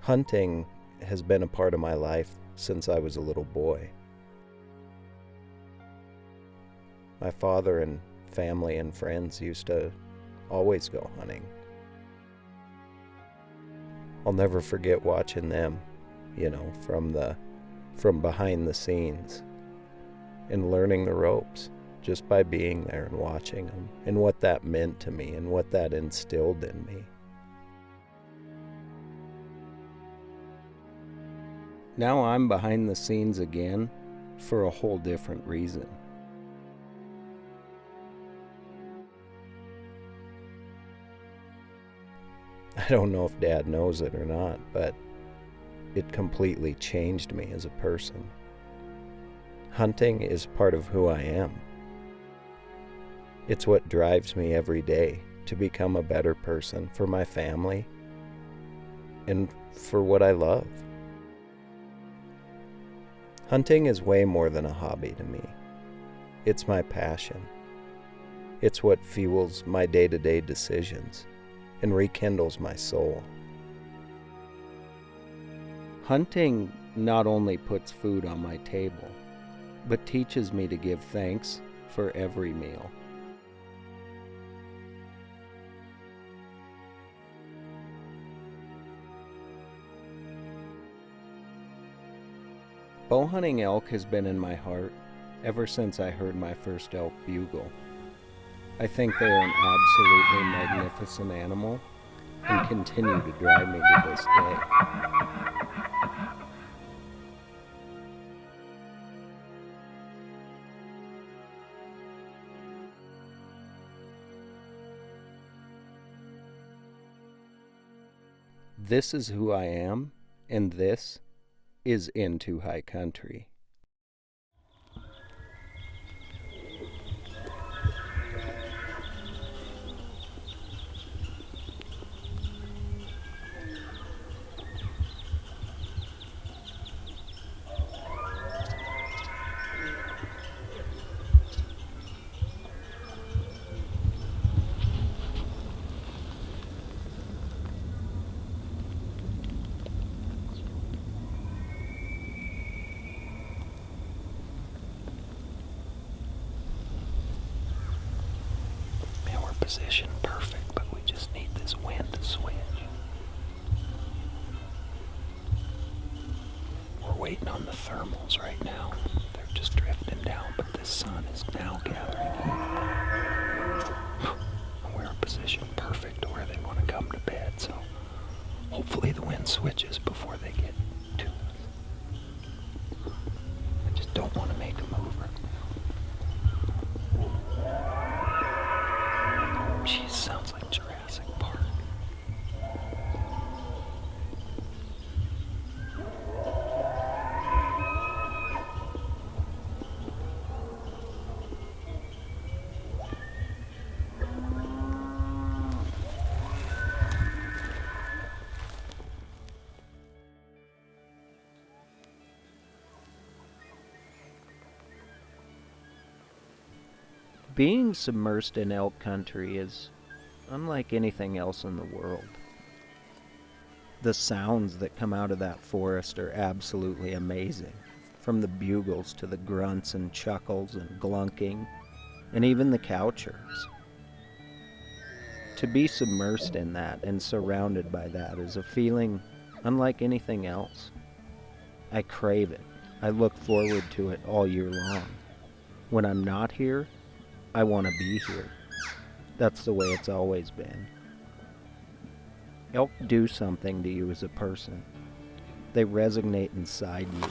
Hunting has been a part of my life since I was a little boy. My father and family and friends used to always go hunting. I'll never forget watching them, from behind the scenes and learning the ropes just by being there and watching them and what that meant to me and what that instilled in me. Now I'm behind the scenes again for a whole different reason. I don't know if Dad knows it or not, but it completely changed me as a person. Hunting is part of who I am. It's what drives me every day to become a better person for my family and for what I love. Hunting is way more than a hobby to me. It's my passion. It's what fuels my day-to-day decisions and rekindles my soul. Hunting not only puts food on my table, but teaches me to give thanks for every meal. Bow hunting elk has been in my heart ever since I heard my first elk bugle. I think they are an absolutely magnificent animal and continue to drive me to this day. This is who I am, and this is Into High Country. Position perfect, but we just need this wind to switch. We're waiting on the thermals right now. They're just drifting down, but the sun is now gathering heat. We're in position perfect to where they want to come to bed, so hopefully the wind switches before they get to us. I just don't want to make a move. Jeez, sounds like Jurassic Park. Being submersed in elk country is unlike anything else in the world. The sounds that come out of that forest are absolutely amazing, from the bugles to the grunts and chuckles and glunking, and even the cow chirps. To be submersed in that and surrounded by that is a feeling unlike anything else. I crave it. I look forward to it all year long. When I'm not here, I want to be here. That's the way it's always been. Elk do something to you as a person. They resonate inside you.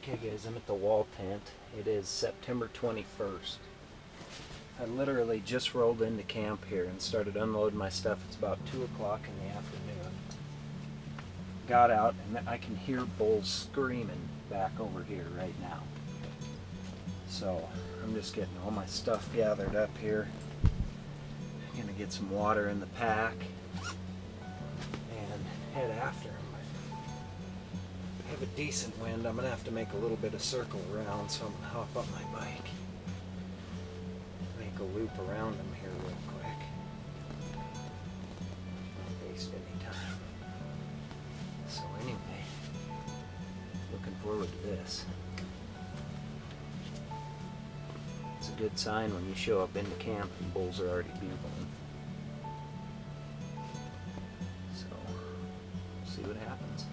Okay guys, I'm at the wall tent. It is September 21st. I literally just rolled into camp here and started unloading my stuff. It's about 2 o'clock in the afternoon. Got out and I can hear bulls screaming back over here right now. So I'm just getting all my stuff gathered up here. I'm gonna get some water in the pack and head after them. I have a decent wind. I'm gonna have to make a little bit of circle around, so I'm gonna hop on my bike, make a loop around them here real quick. Not waste any time. So anyway, looking forward to this. It's a good sign when you show up into camp and bulls are already bugling. So we'll see what happens.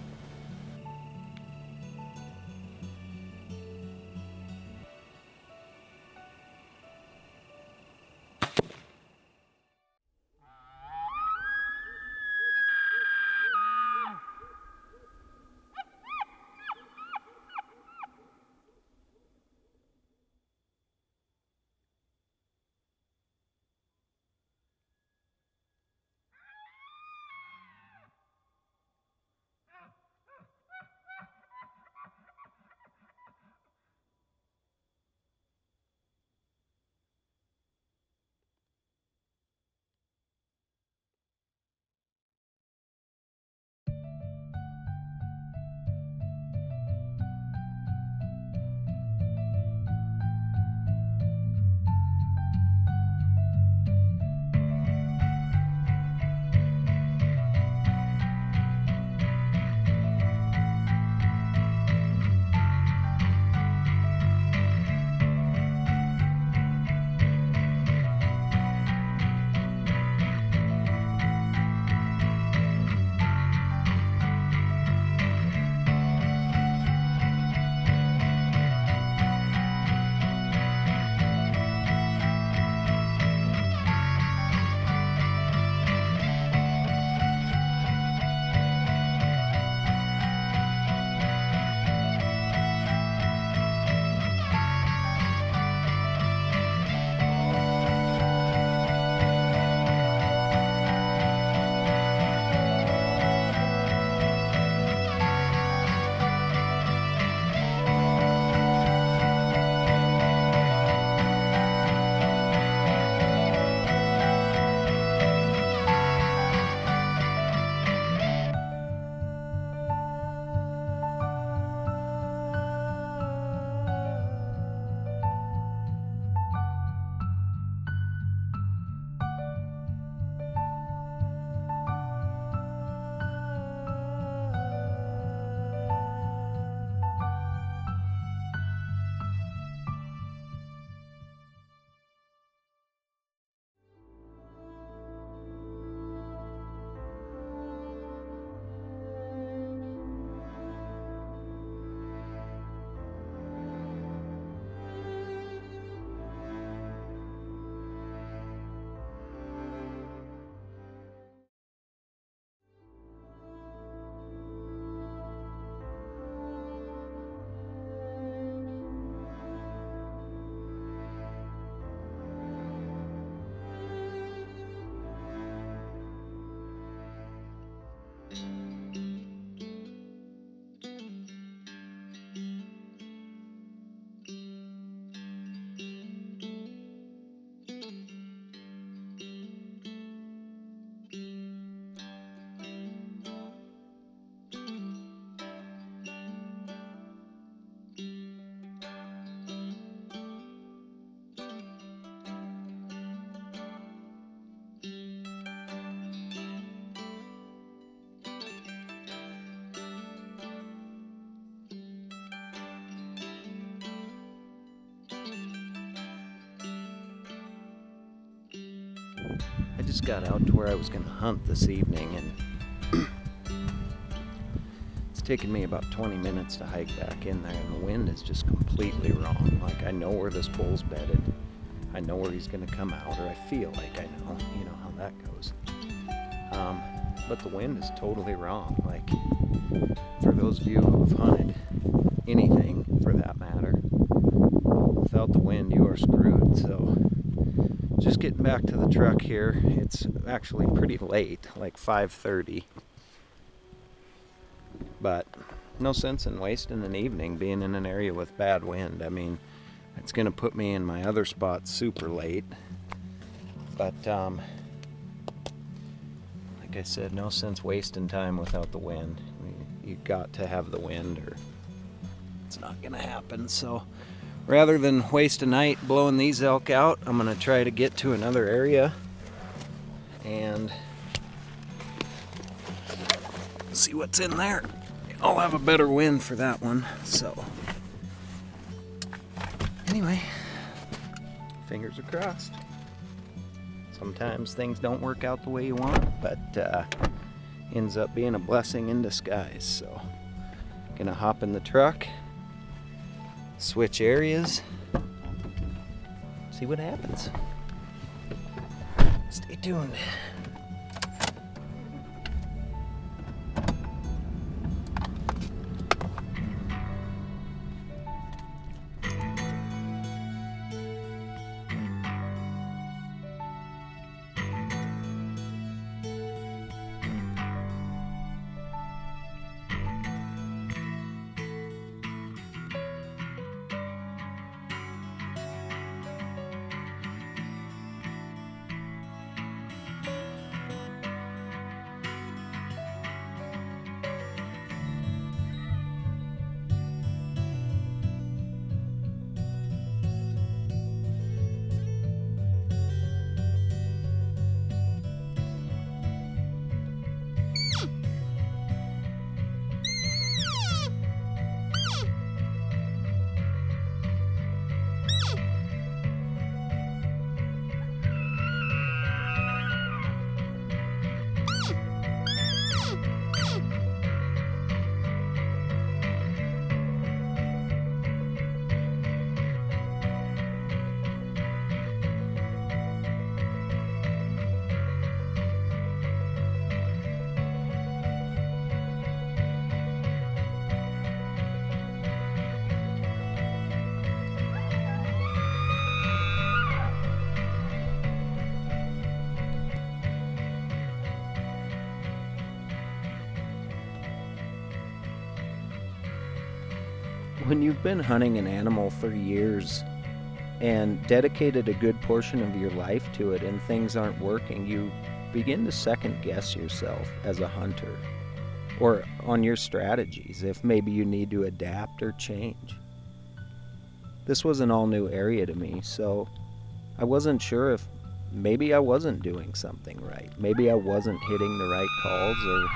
I just got out to where I was going to hunt this evening, and it's taken me about 20 minutes to hike back in there, and the wind is just completely wrong. Like, I know where this bull's bedded. I know where he's going to come out, or I feel like I know. You know how that goes. But the wind is totally wrong. Like, for those of you who have hunted anything for that matter. Without the wind, you are screwed. So just getting back to the truck here. It's actually pretty late, like 5:30. But no sense in wasting an evening being in an area with bad wind. I mean, it's going to put me in my other spots super late. But like I said, no sense wasting time without the wind. You got to have the wind or it's not going to happen. So rather than waste a night blowing these elk out, I'm going to try to get to another area and see what's in there. I'll have a better wind for that one. So anyway, fingers are crossed. Sometimes things don't work out the way you want, but ends up being a blessing in disguise. So gonna hop in the truck, switch areas, see what happens. Stay tuned. When you've been hunting an animal for years and dedicated a good portion of your life to it and things aren't working, you begin to second guess yourself as a hunter or on your strategies if maybe you need to adapt or change. This was an all new area to me, so I wasn't sure if maybe I wasn't doing something right. Maybe I wasn't hitting the right calls or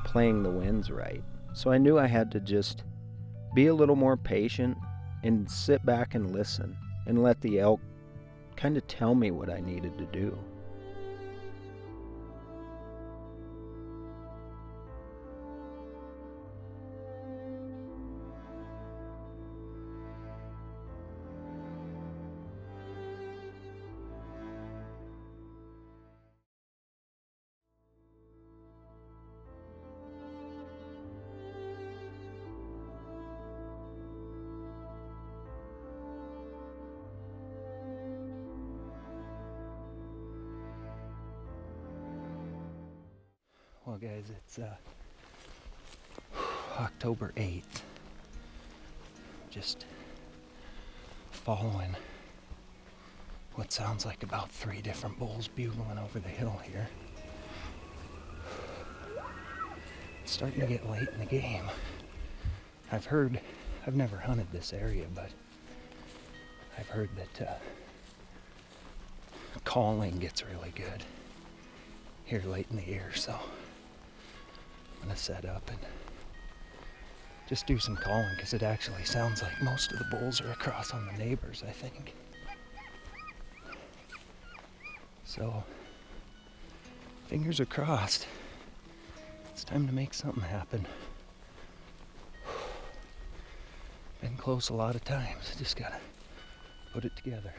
playing the winds right. So I knew I had to just be a little more patient and sit back and listen and let the elk kind of tell me what I needed to do. Well guys, it's October 8th. Just following what sounds like about 3 different bulls bugling over the hill here. It's starting to get late in the game. I've never hunted this area, but I've heard that calling gets really good here late in the year, so I'm gonna set up and just do some calling because it actually sounds like most of the bulls are across on the neighbors, I think. So fingers are crossed. It's time to make something happen. Been close a lot of times. Just gotta put it together.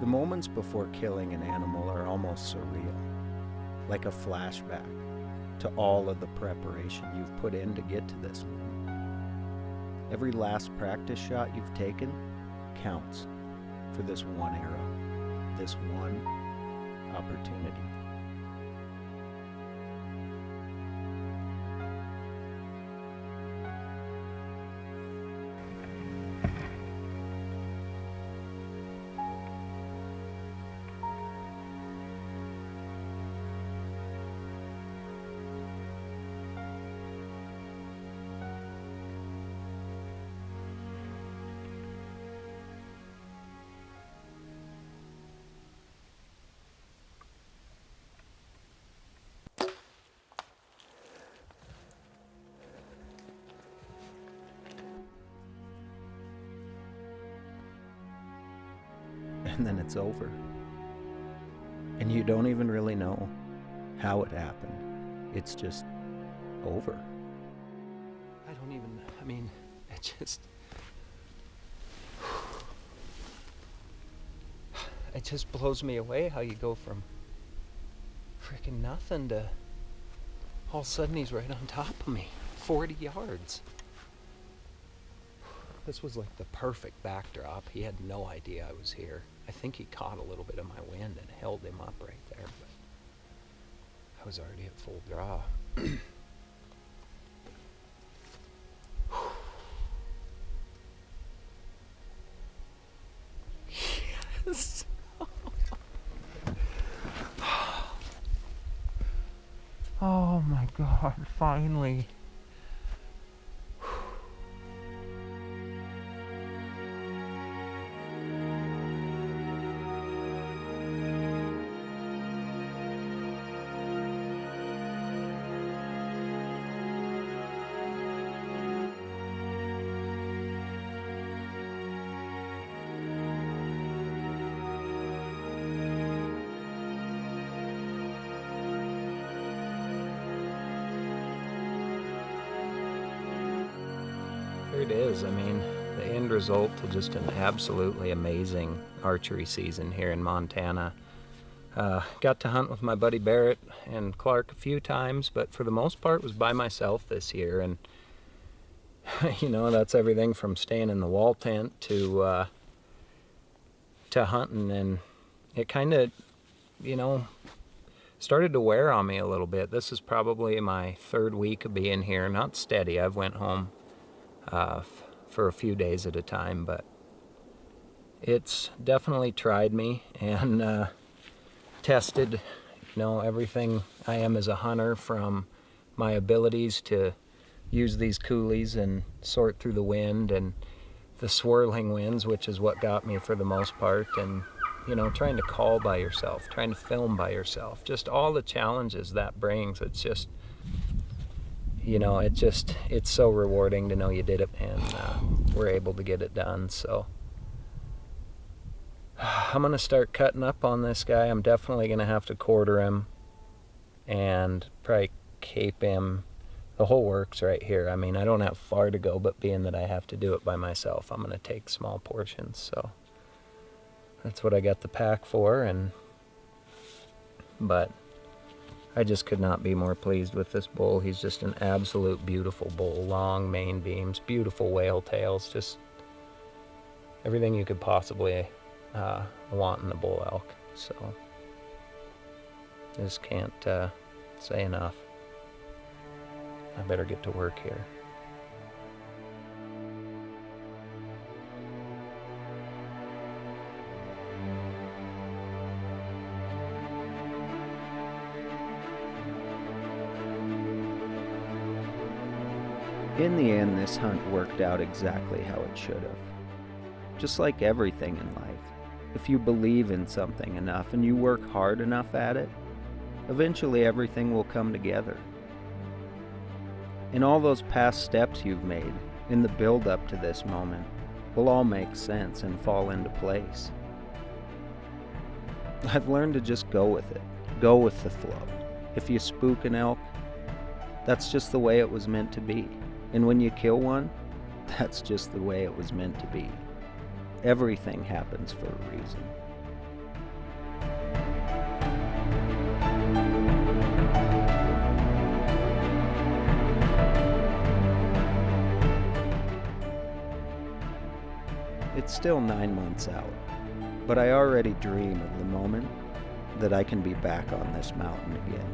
The moments before killing an animal are almost surreal, like a flashback to all of the preparation you've put in to get to this moment. Every last practice shot you've taken counts for this one arrow, this one opportunity. And then it's over. And you don't even really know how it happened. It's just over. It just blows me away how you go from freaking nothing to all of a sudden he's right on top of me, 40 yards. This was like the perfect backdrop. He had no idea I was here. I think he caught a little bit of my wind and held him up right there, but I was already at full draw. Yes. Oh my God, finally. There it is. I mean, the end result to just an absolutely amazing archery season here in Montana. Got to hunt with my buddy Barrett and Clark a few times, but for the most part was by myself this year. And you know, that's everything from staying in the wall tent to hunting, and it kind of, you know, started to wear on me a little bit. This is probably my third week of being here, not steady. I've went home for a few days at a time, but it's definitely tried me and tested, you know, everything I am as a hunter, from my abilities to use these coulees and sort through the wind and the swirling winds, which is what got me for the most part, and you know, trying to call by yourself, trying to film by yourself, just all the challenges that brings. It's just, you know, it's so rewarding to know you did it and we're able to get it done. So I'm gonna start cutting up on this guy. I'm definitely gonna have to quarter him and probably cape him. The whole works right here. I mean, I don't have far to go, but being that I have to do it by myself, I'm gonna take small portions. So that's what I got the pack for. But I just could not be more pleased with this bull. He's just an absolute beautiful bull. Long mane beams, beautiful whale tails, just everything you could possibly want in a bull elk. So just can't say enough. I better get to work here. In the end, this hunt worked out exactly how it should have. Just like everything in life, if you believe in something enough and you work hard enough at it, eventually everything will come together. And all those past steps you've made in the build-up to this moment will all make sense and fall into place. I've learned to just go with it, go with the flow. If you spook an elk, that's just the way it was meant to be. And when you kill one, that's just the way it was meant to be. Everything happens for a reason. It's still 9 months out, but I already dream of the moment that I can be back on this mountain again.